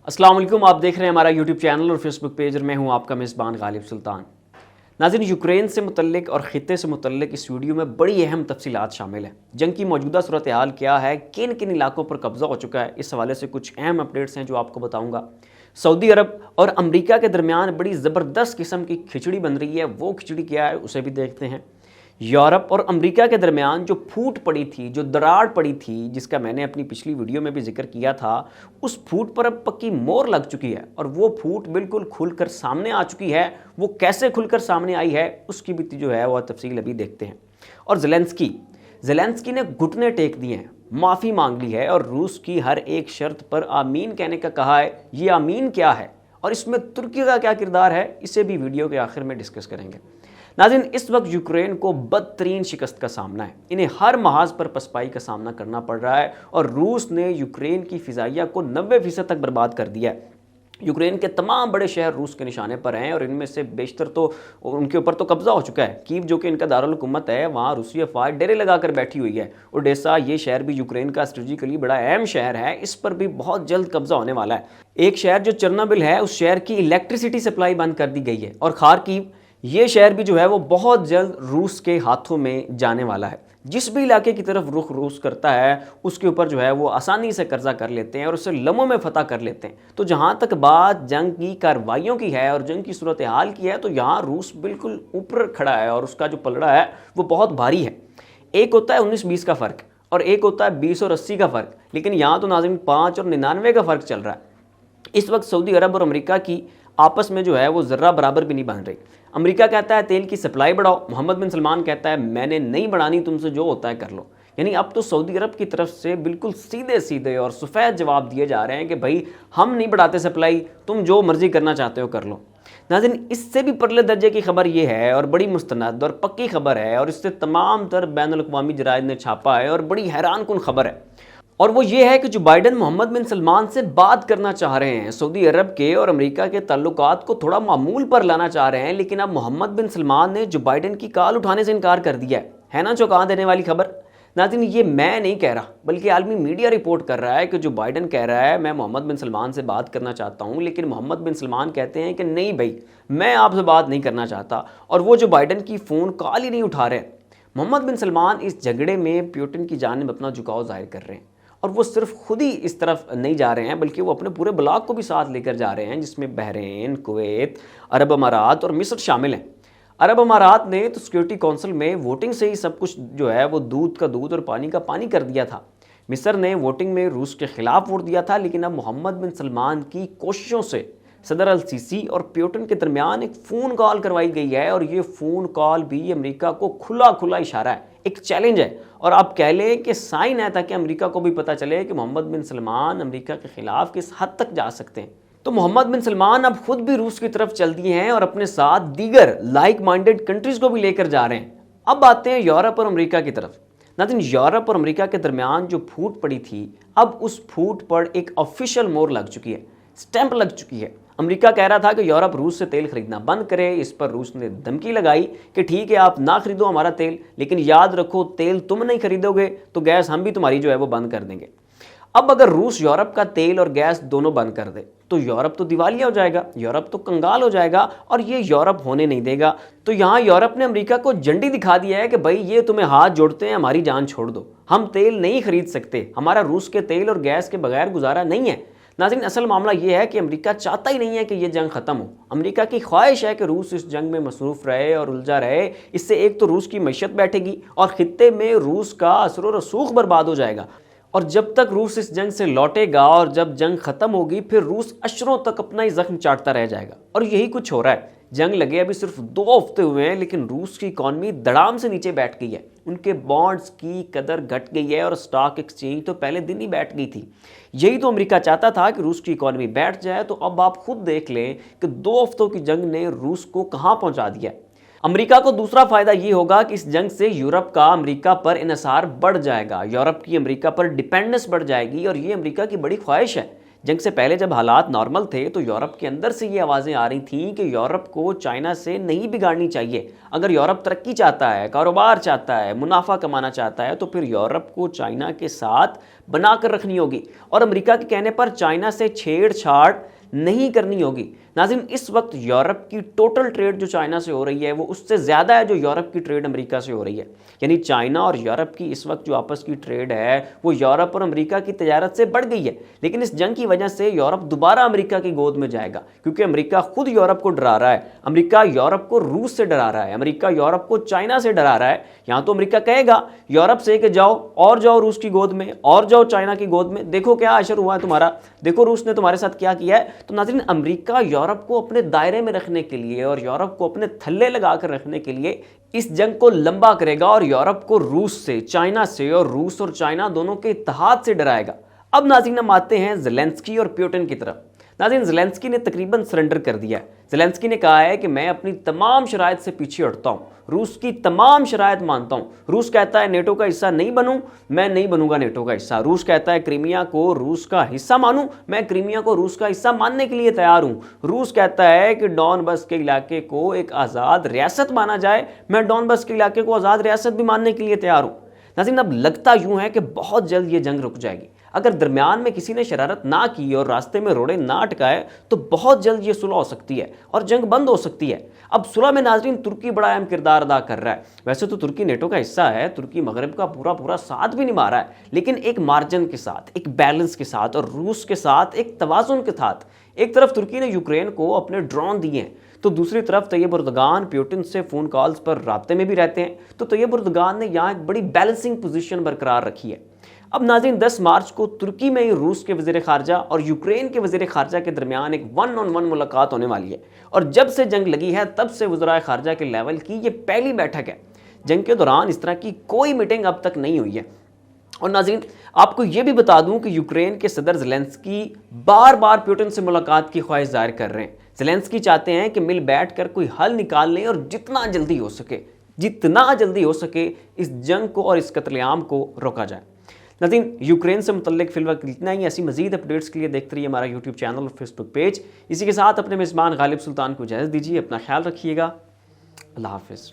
अस्सलाम वालेकुम। आप देख रहे हैं हमारा यूट्यूब चैनल और फेसबुक पेज और मैं हूं आपका मेज़बान गालिब सुल्तान। नाज़रीन, यूक्रेन से मुतल्लिक और ख़ित्ते से मुतल्लिक इस वीडियो में बड़ी अहम तफसीलात शामिल हैं। जंग की मौजूदा सूरत हाल क्या है, किन किन इलाकों पर कब्ज़ा हो चुका है, इस हवाले से कुछ अहम अपडेट्स हैं जो आपको बताऊँगा। सऊदी अरब और अमरीका के दरमियान बड़ी ज़बरदस्त किस्म की खिचड़ी बन रही है, वो खिचड़ी क्या है उसे भी देखते हैं। यूरोप और अमेरिका के दरमियान जो फूट पड़ी थी, जो दरार पड़ी थी, जिसका मैंने अपनी पिछली वीडियो में भी जिक्र किया था, उस फूट पर अब पक्की मोहर लग चुकी है और वो फूट बिल्कुल खुलकर सामने आ चुकी है। वो कैसे खुलकर सामने आई है उसकी भी जो है वह तफसील अभी देखते हैं। और ज़ेलेंस्की ने घुटने टेक दिए हैं, माफ़ी मांग ली है और रूस की हर एक शर्त पर आमीन कहने का कहा है। ये आमीन क्या है और इसमें तुर्की का क्या किरदार है, इसे भी वीडियो के आखिर में डिस्कस करेंगे। नाज़रीन, इस वक्त यूक्रेन को बदतरीन शिकस्त का सामना है। इन्हें हर महाज पर पसपाई का सामना करना पड़ रहा है और रूस ने यूक्रेन की फ़िज़ाइया को 90% तक बर्बाद कर दिया है। यूक्रेन के तमाम बड़े शहर रूस के निशाने पर हैं और इनमें से बेशतर तो उनके ऊपर तो कब्ज़ा हो चुका है। कीव जो कि इनका दारुल हुकूमत है, वहाँ रूसी अफवाज डेरे लगा कर बैठी हुई है। ओडेसा, ये शहर भी यूक्रेन का स्ट्रेटेजिकली बड़ा अहम शहर है, इस पर भी बहुत जल्द कब्ज़ा होने वाला है। एक शहर जो चर्नोबिल है, उस शहर की इलेक्ट्रिसिटी सप्लाई बंद कर दी गई है और खार्किव, ये शहर भी जो है वो बहुत जल्द रूस के हाथों में जाने वाला है। जिस भी इलाके की तरफ रुख रूस करता है उसके ऊपर जो है वो आसानी से कब्जा कर लेते हैं और उसे लम्हों में फतह कर लेते हैं। तो जहाँ तक बात जंग की कार्रवाइयों की है और जंग की सूरत हाल की है, तो यहाँ रूस बिल्कुल ऊपर खड़ा है और उसका जो पलड़ा है वो बहुत भारी है। एक होता है 19-20 का फ़र्क और एक होता है 20 और 80 का फ़र्क, लेकिन यहाँ तो नाज़रीन 5 और 99 का फ़र्क चल रहा है। इस वक्त सऊदी अरब और अमेरिका की आपस में जो है वो ज़र्रा बराबर भी नहीं बन रही। अमेरिका कहता है तेल की सप्लाई बढ़ाओ, मोहम्मद बिन सलमान कहता है मैंने नहीं बढ़ानी, तुमसे जो होता है कर लो। यानी अब तो सऊदी अरब की तरफ से बिल्कुल सीधे सीधे और सफ़ेद जवाब दिए जा रहे हैं कि भाई हम नहीं बढ़ाते सप्लाई, तुम जो मर्जी करना चाहते हो कर लो। नाज़रीन, इससे भी परले दर्जे की खबर ये है और बड़ी मुस्तनद और पक्की खबर है और इससे तमाम तर बैनुल अक़वामी जराइद ने छापा है और बड़ी हैरान कुन खबर है, और वो ये है कि जो बाइडन मोहम्मद बिन सलमान से बात करना चाह रहे हैं, सऊदी अरब के और अमेरिका के ताल्लुकात को थोड़ा मामूल पर लाना चाह रहे हैं, लेकिन अब मोहम्मद बिन सलमान ने जो बाइडन की कॉल उठाने से इनकार कर दिया है ना चौंका देने वाली खबर। नाज़रीन, ये मैं नहीं कह रहा बल्कि आलमी मीडिया रिपोर्ट कर रहा है कि जो बाइडन कह रहा है मैं मोहम्मद बिन सलमान से बात करना चाहता हूँ, लेकिन मोहम्मद बिन सलमान कहते हैं कि नहीं भाई मैं आपसे बात नहीं करना चाहता, और वो जो बाइडन की फ़ोन कॉल ही नहीं उठा रहे। मोहम्मद बिन सलमान इस झगड़े में पुतिन की जानिब अपना झुकाव जाहिर कर रहे हैं और वो सिर्फ खुद ही इस तरफ नहीं जा रहे हैं बल्कि वो अपने पूरे ब्लॉक को भी साथ लेकर जा रहे हैं, जिसमें बहरीन, कुवैत, अरब अमारात और मिस्र शामिल हैं। अरब अमारात ने तो सिक्योरिटी काउंसिल में वोटिंग से ही सब कुछ जो है वो दूध का दूध और पानी का पानी कर दिया था। मिस्र ने वोटिंग में रूस के खिलाफ वोट दिया था, लेकिन अब मोहम्मद बिन सलमान की कोशिशों से सदर अल सीसी और पुतिन के दरमियान एक फ़ोन कॉल करवाई गई है और ये फ़ोन कॉल भी अमेरिका को खुला खुला इशारा है, एक चैलेंज है और आप कह लें कि साइन है, ताकि अमेरिका को भी पता चले कि मोहम्मद बिन सलमान अमेरिका के खिलाफ किस हद तक जा सकते हैं। तो मोहम्मद बिन सलमान अब खुद भी रूस की तरफ चल दिए हैं और अपने साथ दीगर लाइक माइंडेड कंट्रीज़ को भी लेकर जा रहे हैं। अब आते हैं यूरोप और अमेरिका की तरफ। नाज़रीन, यूरोप और अमेरिका के दरमियान जो फूट पड़ी थी, अब उस फूट पर एक ऑफिशियल मोहर लग चुकी है, स्टैंप लग चुकी है। अमेरिका कह रहा था कि यूरोप रूस से तेल खरीदना बंद करे, इस पर रूस ने धमकी लगाई कि ठीक है आप ना खरीदो हमारा तेल, लेकिन याद रखो तेल तुम नहीं खरीदोगे तो गैस हम भी तुम्हारी जो है वो बंद कर देंगे। अब अगर रूस यूरोप का तेल और गैस दोनों बंद कर दे तो यूरोप तो दिवालिया हो जाएगा, यूरोप तो कंगाल हो जाएगा और ये यूरोप होने नहीं देगा। तो यहाँ यूरोप ने अमेरिका को झंडी दिखा दिया है कि भाई ये तुम्हें हाथ जोड़ते हैं, हमारी जान छोड़ दो, हम तेल नहीं खरीद सकते, हमारा रूस के तेल और गैस के बगैर गुजारा नहीं है। नाज़रीन, असल मामला ये है कि अमेरिका चाहता ही नहीं है कि ये जंग ख़त्म हो। अमेरिका की ख्वाहिश है कि रूस इस जंग में मसरूफ़ रहे और उलझा रहे। इससे एक तो रूस की मैशत बैठेगी और ख़ित्ते में रूस का असर व रसूख बर्बाद हो जाएगा, और जब तक रूस इस जंग से लौटेगा और जब जंग ख़त्म होगी फिर रूस अशरों तक अपना ही ज़ख्म चाटता रह जाएगा। और यही कुछ हो रहा है। जंग लगे अभी सिर्फ 2 हफ्ते हुए हैं, लेकिन रूस की इकॉनमी धड़ाम से नीचे बैठ गई है। उनके बॉन्ड्स की कदर घट गई है और स्टॉक एक्सचेंज तो पहले दिन ही बैठ गई थी। यही तो अमेरिका चाहता था कि रूस की इकॉनमी बैठ जाए। तो अब आप खुद देख लें कि 2 हफ्तों की जंग ने रूस को कहाँ पहुँचा दिया। अमेरिका को दूसरा फ़ायदा ये होगा कि इस जंग से यूरोप का अमेरिका पर इन्हिसार बढ़ जाएगा, यूरोप की अमेरिका पर डिपेंडेंस बढ़ जाएगी और ये अमेरिका की बड़ी ख्वाहिश है। جنگ سے پہلے جب حالات نارمل تھے تو یورپ کے اندر سے یہ آوازیں آ رہی تھیں کہ یورپ کو چائنا سے نہیں بگاڑنی چاہیے. اگر یورپ ترقی چاہتا ہے, کاروبار چاہتا ہے, منافع کمانا چاہتا ہے, تو پھر یورپ کو چائنا کے ساتھ بنا کر رکھنی ہوگی اور امریکہ کے کہنے پر چائنا سے چھیڑ چھاڑ نہیں کرنی ہوگی. ناظرین, اس وقت یورپ کی ٹوٹل ٹریڈ جو چائنا سے ہو رہی ہے وہ اس سے زیادہ ہے جو یورپ کی ٹریڈ امریکہ سے ہو رہی ہے. یعنی چائنا اور یورپ کی اس وقت جو آپس کی ٹریڈ ہے وہ یورپ اور امریکہ کی تجارت سے بڑھ گئی ہے. لیکن اس جنگ کی وجہ سے یورپ دوبارہ امریکہ کی گود میں جائے گا, کیونکہ امریکہ خود یورپ کو ڈرا رہا ہے. امریکہ یورپ کو روس سے ڈرا رہا ہے, امریکہ یورپ کو چائنا سے ڈرا رہا ہے. یہاں تو امریکہ کہے گا یورپ سے کہ جاؤ اور جاؤ روس کی گود میں, اور جاؤ چائنا کی گود میں, دیکھو کیا اشر ہوا ہے تمہارا, دیکھو روس نے تمہارے ساتھ کیا کیا ہے. تو ناظرین, امریکہ یورپ کو اپنے دائرے میں رکھنے کے لیے اور یورپ کو اپنے تھلے لگا کر رکھنے کے لیے اس جنگ کو لمبا کرے گا اور یورپ کو روس سے, چائنا سے اور روس اور چائنا دونوں کے اتحاد سے ڈرائے گا. اب ناظرین ہم آتے ہیں زیلنسکی اور پیوٹن کی طرف. ناظرین, زیلنسکی نے تقریباً سرنڈر کر دیا ہے. زیلنسکی نے کہا ہے کہ میں اپنی تمام شرائط سے پیچھے ہٹتا ہوں, روس کی تمام شرائط مانتا ہوں. روس کہتا ہے نیٹو کا حصہ نہیں بنوں, میں نہیں بنوں گا نیٹو کا حصہ. روس کہتا ہے کرائمیا کو روس کا حصہ مانوں, میں کرائمیا کو روس کا حصہ ماننے کے لیے تیار ہوں. روس کہتا ہے کہ ڈون بس کے علاقے کو ایک آزاد ریاست مانا جائے, میں ڈون بس کے علاقے کو آزاد ریاست بھی ماننے کے لیے تیار ہوں. ناظرین, اب لگتا یوں ہے کہ بہت جلد یہ جنگ رک جائے گی. اگر درمیان میں کسی نے شرارت نہ کی اور راستے میں روڑے نہ اٹکائے تو بہت جلد یہ صلح ہو سکتی ہے اور جنگ بند ہو سکتی ہے. اب صلح میں ناظرین ترکی بڑا اہم کردار ادا کر رہا ہے. ویسے تو ترکی نیٹو کا حصہ ہے, ترکی مغرب کا پورا ساتھ بھی نبھا رہا ہے, لیکن ایک مارجن کے ساتھ, ایک بیلنس کے ساتھ اور روس کے ساتھ ایک توازن کے ساتھ. ایک طرف ترکی نے یوکرین کو اپنے ڈرون دیے ہیں تو دوسری طرف طیب اردوغان پیوٹن سے فون کالز پر رابطے میں بھی رہتے ہیں. تو طیب اردوغان نے یہاں ایک بڑی بیلنسنگ پوزیشن برقرار رکھی ہے. اب ناظرین 10 مارچ کو ترکی میں ہی روس کے وزیر خارجہ اور یوکرین کے وزیر خارجہ کے درمیان ایک 1-on-1 ملاقات ہونے والی ہے, اور جب سے جنگ لگی ہے تب سے وزرائے خارجہ کے لیول کی یہ پہلی بیٹھک ہے. جنگ کے دوران اس طرح کی کوئی میٹنگ اب تک نہیں ہوئی ہے. اور ناظرین آپ کو یہ بھی بتا دوں کہ یوکرین کے صدر زیلنسکی بار بار پیوٹن سے ملاقات کی خواہش ظاہر کر رہے ہیں. زیلنسکی چاہتے ہیں کہ مل بیٹھ کر کوئی حل نکال لیں اور جتنا جلدی ہو سکے اس جنگ کو اور اس قتل عام کو روکا جائے. ناظرین, یوکرین سے متعلق فی الوقت اتنا ہی. ایسی مزید اپڈیٹس کے لیے دیکھتے رہیے ہمارا یوٹیوب چینل اور فیس بک پیج. اسی کے ساتھ اپنے میزبان غالب سلطان کو اجازت دیجیے. اپنا خیال رکھیے گا. اللہ حافظ.